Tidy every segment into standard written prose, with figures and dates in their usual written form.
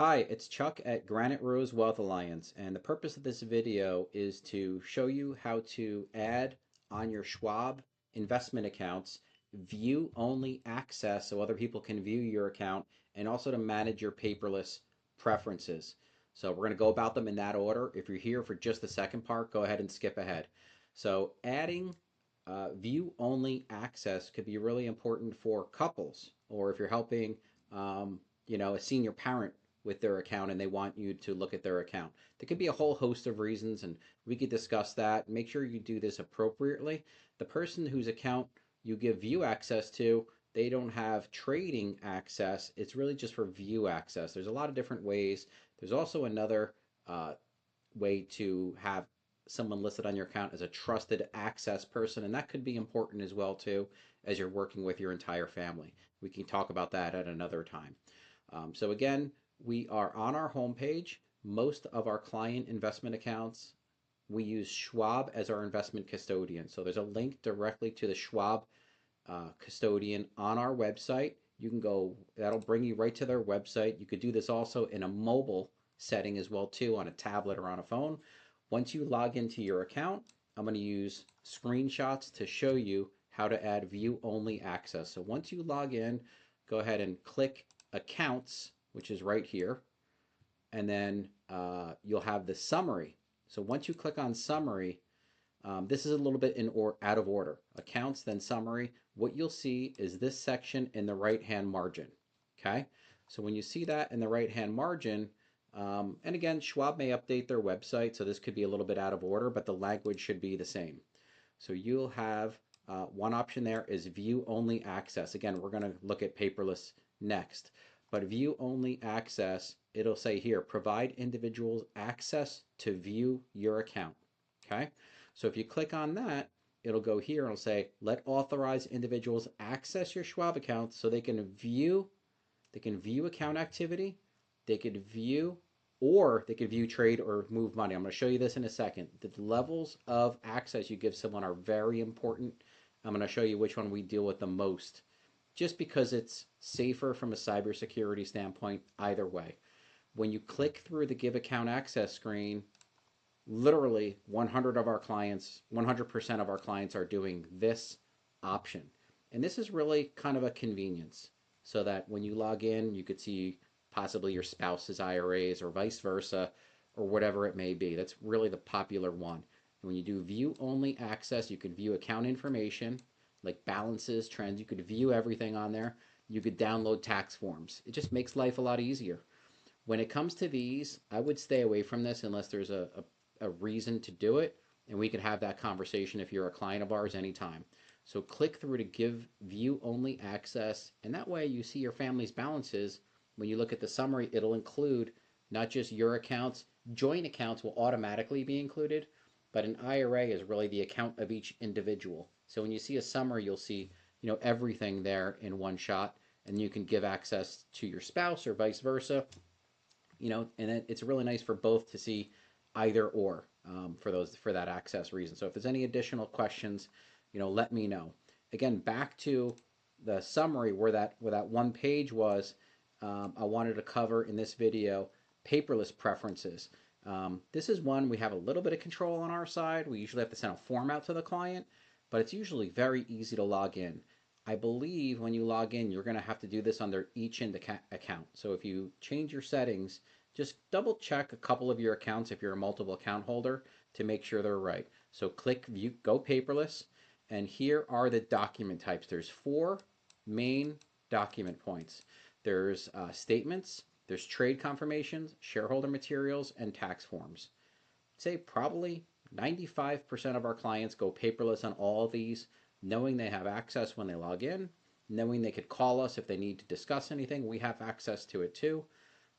Hi, it's Chuck at Granite Rose Wealth Alliance, and the purpose of this video is to show you how to add on your Schwab investment accounts view-only access so other people can view your account, and also to manage your paperless preferences. So we're going to go about them in that order. If you're here for just the second part, go ahead and skip ahead. So adding view-only access could be really important for couples, or if you're helping, a senior parent with their account and they want you to look at their account. There could be a whole host of reasons, and we could discuss that. Make sure you do this appropriately. The person whose account you give view access to, they don't have trading access. It's really just for view access. There's a lot of different ways. There's also another way to have someone listed on your account as a trusted access person, and that could be important as well too as you're working with your entire family. We can talk about that at another time. So again, we are on our homepage. Most of our client investment accounts, we use Schwab as our investment custodian. So there's a link directly to the Schwab custodian on our website. You can go, that'll bring you right to their website. You could do this also in a mobile setting as well too, on a tablet or on a phone. Once you log into your account, I'm going to use screenshots to show you how to add view only access. So once you log in, go ahead and click accounts, which is right here, and then you'll have the summary. So once you click on summary, this is a little bit out of order. Accounts, then summary. What you'll see is this section in the right-hand margin. Okay, so when you see that in the right-hand margin, and again, Schwab may update their website, so this could be a little bit out of order, but the language should be the same. So you'll have one option there is view only access. Again, we're going to look at paperless next, but view only access, it'll say here, provide individuals access to view your account. Okay, so if you click on that, it'll go here and it'll say, let authorized individuals access your Schwab account so they can view account activity, they could view, or they could view, trade, or move money. I'm going to show you this in a second. The levels of access you give someone are very important. I'm going to show you which one we deal with the most, just because it's safer from a cybersecurity standpoint either way. When you click through the Give Account Access screen, literally 100% of our clients are doing this option. And this is really kind of a convenience so that when you log in, you could see possibly your spouse's IRAs or vice versa, or whatever it may be. That's really the popular one. And when you do view only access, you can view account information like balances, trends. You could view everything on there. You could download tax forms. It just makes life a lot easier. When it comes to these, I would stay away from this unless there's a reason to do it, and we can have that conversation if you're a client of ours anytime. So click through to give view only access, and that way you see your family's balances. When you look at the summary, it'll include not just your accounts. Joint accounts will automatically be included, but an IRA is really the account of each individual. So when you see a summary, you'll see everything there in one shot, and you can give access to your spouse or vice versa. And it's really nice for both to see either or, for that access reason. So if there's any additional questions, let me know. Again, back to the summary where that one page was. I wanted to cover in this video paperless preferences. This is one we have a little bit of control on our side. We usually have to send a form out to the client, but it's usually very easy to log in. I believe when you log in, you're going to have to do this under each account. So if you change your settings, just double check a couple of your accounts if you're a multiple account holder to make sure they're right. So click view, go paperless, and here are the document types. There's 4 main document points. There's statements, there's trade confirmations, shareholder materials, and tax forms. I'd say probably 95% of our clients go paperless on all of these, knowing they have access when they log in, knowing they could call us if they need to discuss anything. We have access to it too.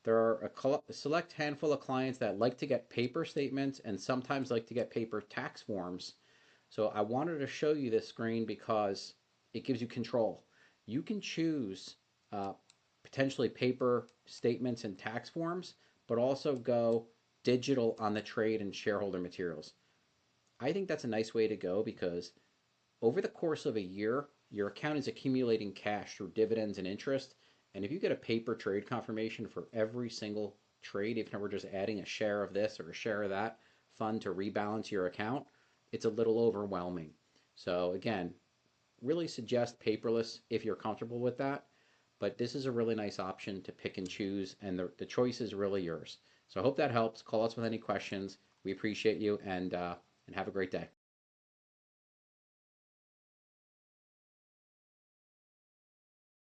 There are a select handful of clients that like to get paper statements and sometimes like to get paper tax forms. So I wanted to show you this screen because it gives you control. You can choose potentially paper statements and tax forms, but also go digital on the trade and shareholder materials. I think that's a nice way to go because over the course of a year, your account is accumulating cash through dividends and interest, And if you get a paper trade confirmation for every single trade, even if we're just adding a share of this or a share of that fund to rebalance your account, it's a little overwhelming. So again, really suggest paperless if you're comfortable with that. But this is a really nice option to pick and choose, and the choice is really yours. So I hope that helps. Call us with any questions. We appreciate you, and have a great day.